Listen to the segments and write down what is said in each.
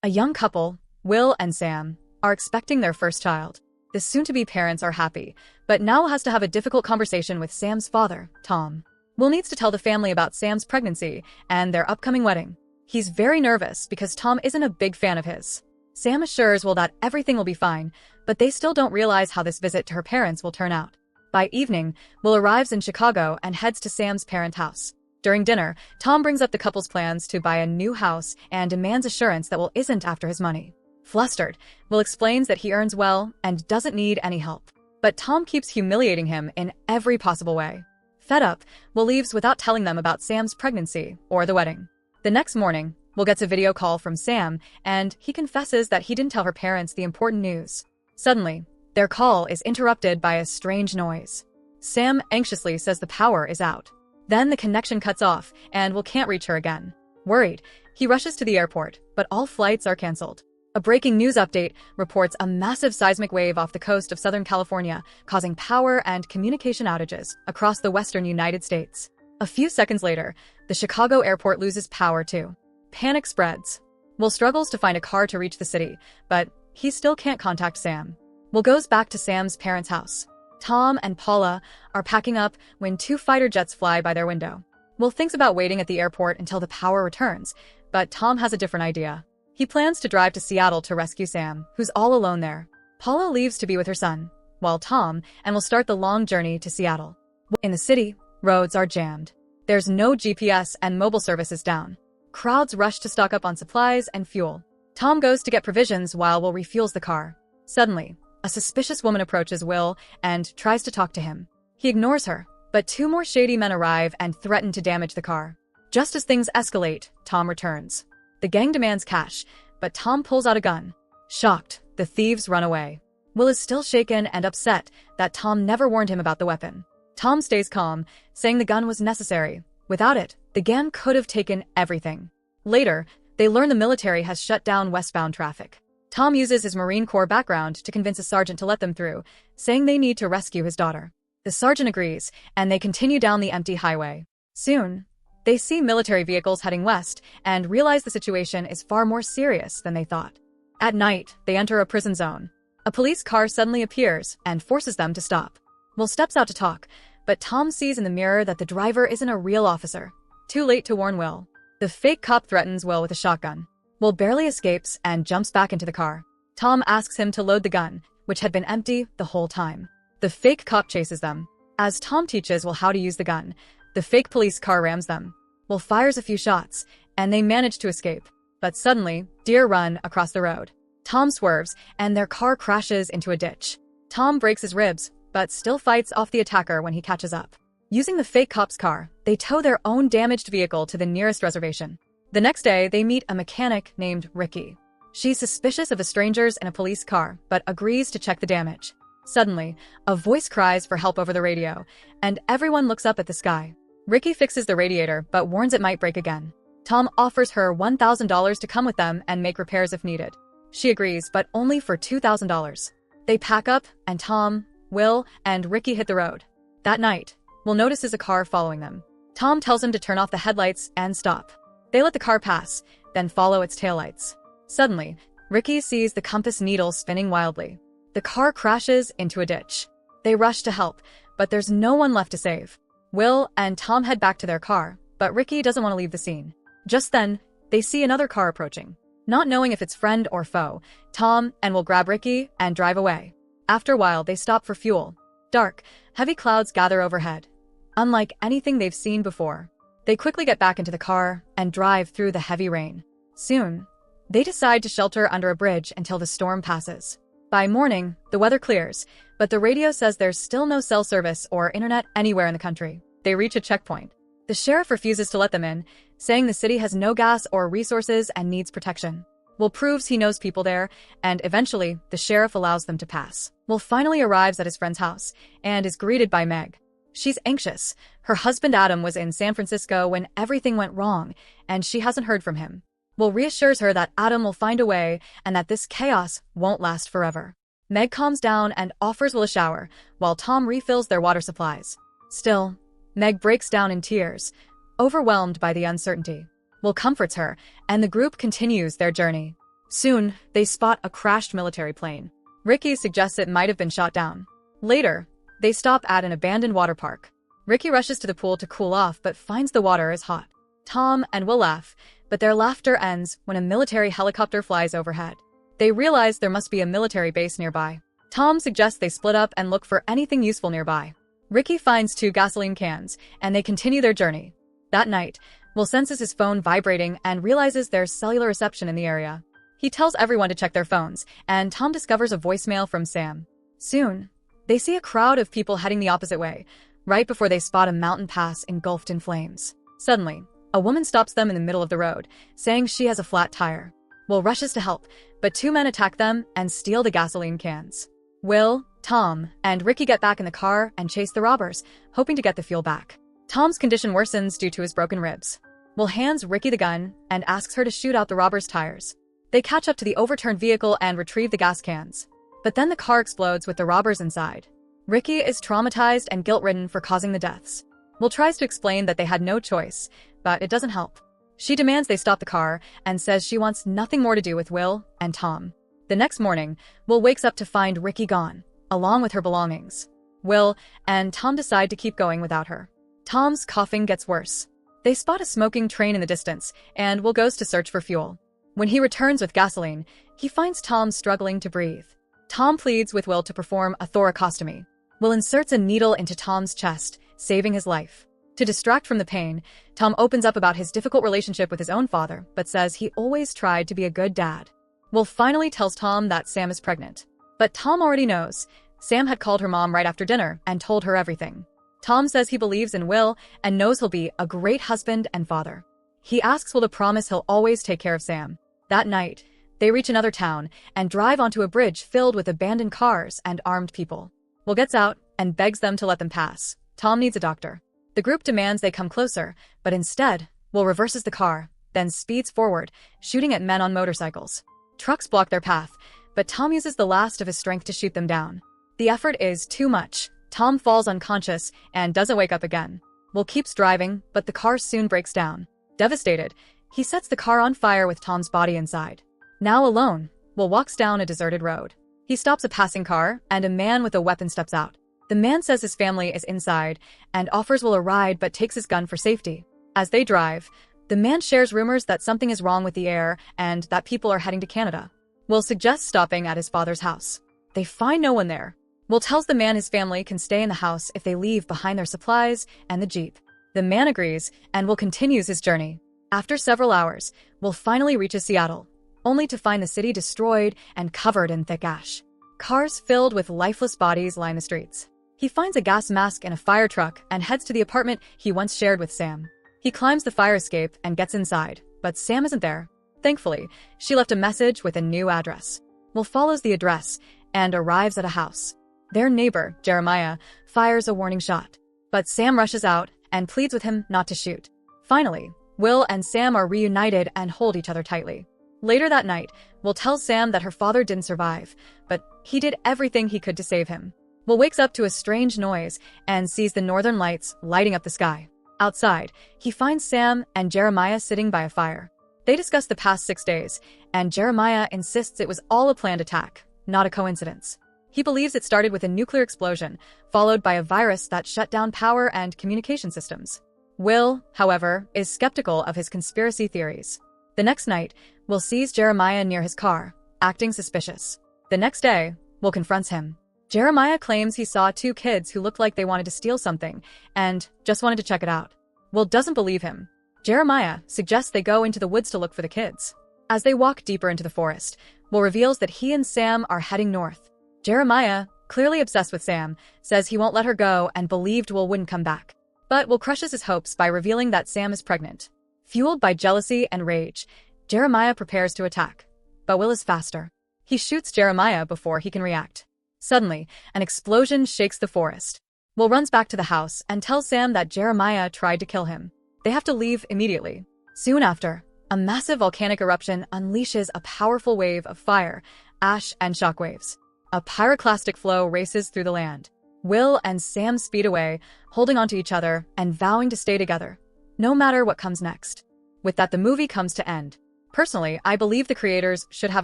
A young couple, Will and Sam, are expecting their first child. The soon-to-be parents are happy, but now has to have a difficult conversation with Sam's father, Tom. Will needs to tell the family about Sam's pregnancy and their upcoming wedding. He's very nervous because Tom isn't a big fan of his. Sam assures Will that everything will be fine, but they still don't realize how this visit to her parents will turn out. By evening, Will arrives in Chicago and heads to Sam's parent house. During dinner, Tom brings up the couple's plans to buy a new house and demands assurance that Will isn't after his money. Flustered, Will explains that he earns well and doesn't need any help. But Tom keeps humiliating him in every possible way. Fed up, Will leaves without telling them about Sam's pregnancy or the wedding. The next morning, Will gets a video call from Sam, and he confesses that he didn't tell her parents the important news. Suddenly, their call is interrupted by a strange noise. Sam anxiously says the power is out. Then the connection cuts off, and Will can't reach her again. Worried, he rushes to the airport, but all flights are canceled. A breaking news update reports a massive seismic wave off the coast of Southern California, causing power and communication outages across the western United States. A few seconds later, the Chicago airport loses power too. Panic spreads. Will struggles to find a car to reach the city, but he still can't contact Sam. Will goes back to Sam's parents' house. Tom and Paula are packing up when two fighter jets fly by their window. Will thinks about waiting at the airport until the power returns, but Tom has a different idea. He plans to drive to Seattle to rescue Sam, who's all alone there. Paula leaves to be with her son, while Tom will start the long journey to Seattle. In the city, roads are jammed. There's no GPS and mobile service is down. Crowds rush to stock up on supplies and fuel. Tom goes to get provisions while Will refuels the car. Suddenly, a suspicious woman approaches Will and tries to talk to him. He ignores her, but two more shady men arrive and threaten to damage the car. Just as things escalate, Tom returns. The gang demands cash, but Tom pulls out a gun. Shocked, the thieves run away. Will is still shaken and upset that Tom never warned him about the weapon. Tom stays calm, saying the gun was necessary. Without it, the gang could have taken everything. Later, they learn the military has shut down westbound traffic. Tom uses his Marine Corps background to convince a sergeant to let them through, saying they need to rescue his daughter. The sergeant agrees, and they continue down the empty highway. Soon, they see military vehicles heading west and realize the situation is far more serious than they thought. At night, they enter a prison zone. A police car suddenly appears and forces them to stop. Will steps out to talk, but Tom sees in the mirror that the driver isn't a real officer. Too late to warn Will. The fake cop threatens Will with a shotgun. Will barely escapes and jumps back into the car. Tom asks him to load the gun, which had been empty the whole time. The fake cop chases them. As Tom teaches Will how to use the gun, the fake police car rams them. Will fires a few shots, and they manage to escape. But suddenly, deer run across the road. Tom swerves, and their car crashes into a ditch. Tom breaks his ribs, but still fights off the attacker when he catches up. Using the fake cop's car, they tow their own damaged vehicle to the nearest reservation. The next day, they meet a mechanic named Ricky. She's suspicious of the strangers in a police car, but agrees to check the damage. Suddenly, a voice cries for help over the radio, and everyone looks up at the sky. Ricky fixes the radiator, but warns it might break again. Tom offers her $1,000 to come with them and make repairs if needed. She agrees, but only for $2,000. They pack up, and Tom, Will, and Ricky hit the road. That night, Will notices a car following them. Tom tells him to turn off the headlights and stop. They let the car pass, then follow its taillights. Suddenly, Ricky sees the compass needle spinning wildly. The car crashes into a ditch. They rush to help, but there's no one left to save. Will and Tom head back to their car, but Ricky doesn't want to leave the scene. Just then, they see another car approaching. Not knowing if it's friend or foe, Tom and Will grab Ricky and drive away. After a while, they stop for fuel. Dark, heavy clouds gather overhead. Unlike anything they've seen before. They quickly get back into the car and drive through the heavy rain. Soon, they decide to shelter under a bridge until the storm passes. By morning, the weather clears, but the radio says there's still no cell service or internet anywhere in the country. They reach a checkpoint. The sheriff refuses to let them in, saying the city has no gas or resources and needs protection. Will proves he knows people there, and eventually, the sheriff allows them to pass. Will finally arrives at his friend's house and is greeted by Meg. She's anxious. Her husband Adam was in San Francisco when everything went wrong, and she hasn't heard from him. Will reassures her that Adam will find a way and that this chaos won't last forever. Meg calms down and offers Will a shower, while Tom refills their water supplies. Still, Meg breaks down in tears, overwhelmed by the uncertainty. Will comforts her, and the group continues their journey. Soon, they spot a crashed military plane. Ricky suggests it might have been shot down. Later, they stop at an abandoned water park. Ricky rushes to the pool to cool off but finds the water is hot. Tom and Will laugh, but their laughter ends when a military helicopter flies overhead. They realize there must be a military base nearby. Tom suggests they split up and look for anything useful nearby. Ricky finds 2 gasoline cans, and they continue their journey. That night, Will senses his phone vibrating and realizes there's cellular reception in the area. He tells everyone to check their phones, and Tom discovers a voicemail from Sam. Soon, they see a crowd of people heading the opposite way, right before they spot a mountain pass engulfed in flames. Suddenly, a woman stops them in the middle of the road, saying she has a flat tire. Will rushes to help, but 2 men attack them and steal the gasoline cans. Will, Tom, and Ricky get back in the car and chase the robbers, hoping to get the fuel back. Tom's condition worsens due to his broken ribs. Will hands Ricky the gun and asks her to shoot out the robbers' tires. They catch up to the overturned vehicle and retrieve the gas cans. But then the car explodes with the robbers inside. Ricky is traumatized and guilt-ridden for causing the deaths. Will tries to explain that they had no choice, but it doesn't help. She demands they stop the car and says she wants nothing more to do with Will and Tom. The next morning, Will wakes up to find Ricky gone, along with her belongings. Will and Tom decide to keep going without her. Tom's coughing gets worse. They spot a smoking train in the distance, and Will goes to search for fuel. When he returns with gasoline, he finds Tom struggling to breathe. Tom pleads with Will to perform a thoracostomy. Will inserts a needle into Tom's chest, saving his life. To distract from the pain, Tom opens up about his difficult relationship with his own father, but says he always tried to be a good dad. Will finally tells Tom that Sam is pregnant. But Tom already knows. Sam had called her mom right after dinner and told her everything. Tom says he believes in Will and knows he'll be a great husband and father. He asks Will to promise he'll always take care of Sam. That night, they reach another town and drive onto a bridge filled with abandoned cars and armed people. Will gets out and begs them to let them pass. Tom needs a doctor. The group demands they come closer, but instead, Will reverses the car, then speeds forward, shooting at men on motorcycles. Trucks block their path, but Tom uses the last of his strength to shoot them down. The effort is too much. Tom falls unconscious and doesn't wake up again. Will keeps driving, but the car soon breaks down. Devastated, he sets the car on fire with Tom's body inside. Now alone, Will walks down a deserted road. He stops a passing car, and a man with a weapon steps out. The man says his family is inside and offers Will a ride but takes his gun for safety. As they drive, the man shares rumors that something is wrong with the air and that people are heading to Canada. Will suggests stopping at his father's house. They find no one there. Will tells the man his family can stay in the house if they leave behind their supplies and the Jeep. The man agrees, and Will continues his journey. After several hours, Will finally reaches Seattle, only to find the city destroyed and covered in thick ash. Cars filled with lifeless bodies line the streets. He finds a gas mask in a fire truck and heads to the apartment he once shared with Sam. He climbs the fire escape and gets inside, but Sam isn't there. Thankfully, she left a message with a new address. Will follows the address and arrives at a house. Their neighbor, Jeremiah, fires a warning shot, but Sam rushes out and pleads with him not to shoot. Finally, Will and Sam are reunited and hold each other tightly. Later that night, Will tells Sam that her father didn't survive, but he did everything he could to save him. Will wakes up to a strange noise and sees the northern lights lighting up the sky. Outside, he finds Sam and Jeremiah sitting by a fire. They discuss the past 6 days, and Jeremiah insists it was all a planned attack, not a coincidence. He believes it started with a nuclear explosion, followed by a virus that shut down power and communication systems. Will, however, is skeptical of his conspiracy theories. The next night, Will sees Jeremiah near his car, acting suspicious. The next day, Will confronts him. Jeremiah claims he saw 2 kids who looked like they wanted to steal something and just wanted to check it out. Will doesn't believe him. Jeremiah suggests they go into the woods to look for the kids. As they walk deeper into the forest, Will reveals that he and Sam are heading north. Jeremiah, clearly obsessed with Sam, says he won't let her go and believed Will wouldn't come back. But Will crushes his hopes by revealing that Sam is pregnant. Fueled by jealousy and rage, Jeremiah prepares to attack. But Will is faster. He shoots Jeremiah before he can react. Suddenly, an explosion shakes the forest. Will runs back to the house and tells Sam that Jeremiah tried to kill him. They have to leave immediately. Soon after, a massive volcanic eruption unleashes a powerful wave of fire, ash, and shockwaves. A pyroclastic flow races through the land. Will and Sam speed away, holding onto each other and vowing to stay together, no matter what comes next. With that, the movie comes to end. Personally, I believe the creators should have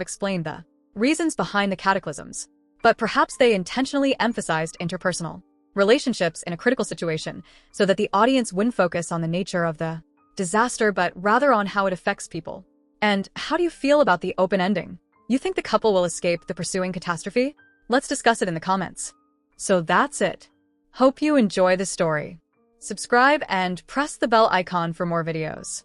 explained the reasons behind the cataclysms, but perhaps they intentionally emphasized interpersonal relationships in a critical situation so that the audience wouldn't focus on the nature of the disaster but rather on how it affects people. And how do you feel about the open ending? You think the couple will escape the pursuing catastrophe? Let's discuss it in the comments. So that's it. Hope you enjoy the story. Subscribe and press the bell icon for more videos.